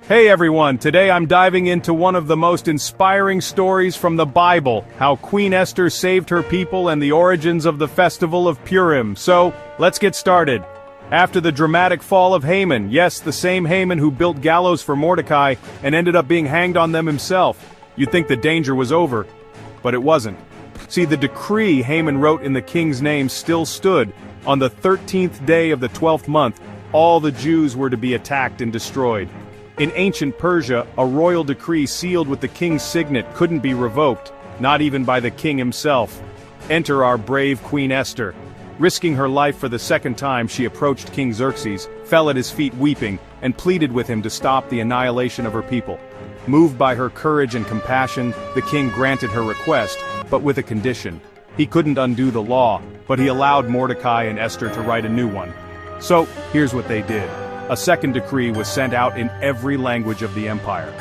Hey everyone, today I'm diving into one of the most inspiring stories from the Bible, how Queen Esther saved her people and the origins of the festival of Purim. So, let's get started. After the dramatic fall of Haman, yes, the same Haman who built gallows for Mordecai and ended up being hanged on them himself, you'd think the danger was over, but it wasn't. See, the decree Haman wrote in the king's name still stood. On the 13th day of the 12th month, all the Jews were to be attacked and destroyed. In ancient Persia, a royal decree sealed with the king's signet couldn't be revoked, not even by the king himself. Enter our brave Queen Esther. Risking her life for the second time, she approached King Xerxes, fell at his feet weeping, and pleaded with him to stop the annihilation of her people. Moved by her courage and compassion, the king granted her request, but with a condition. He couldn't undo the law, but he allowed Mordecai and Esther to write a new one. So, here's what they did. A second decree was sent out in every language of the empire.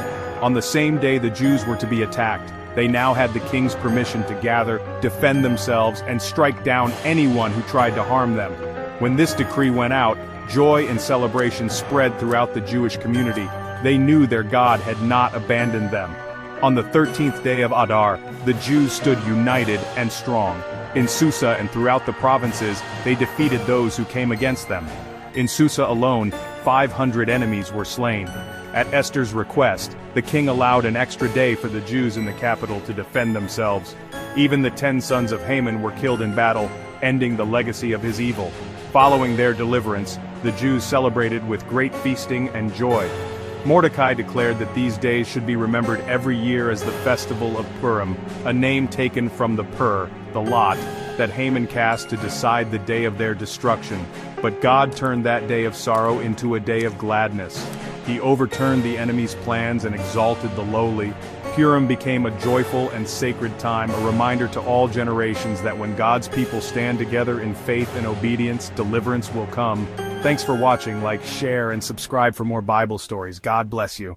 On the same day the Jews were to be attacked, they now had the king's permission to gather, defend themselves, and strike down anyone who tried to harm them. When this decree went out, joy and celebration spread throughout the Jewish community. They knew their God had not abandoned them. On the 13th day of Adar, the Jews stood united and strong. In Susa and throughout the provinces, they defeated those who came against them. In Susa alone, 500 enemies were slain. At Esther's request, the king allowed an extra day for the Jews in the capital to defend themselves. Even the 10 sons of Haman were killed in battle, ending the legacy of his evil. Following their deliverance, the Jews celebrated with great feasting and joy. Mordecai declared that these days should be remembered every year as the festival of Purim, a name taken from the pur, the lot, that Haman cast to decide the day of their destruction. But God turned that day of sorrow into a day of gladness. He overturned the enemy's plans and exalted the lowly. Purim became a joyful and sacred time, a reminder to all generations that when God's people stand together in faith and obedience, deliverance will come. Thanks for watching. Like, share, and subscribe for more Bible stories. God bless you.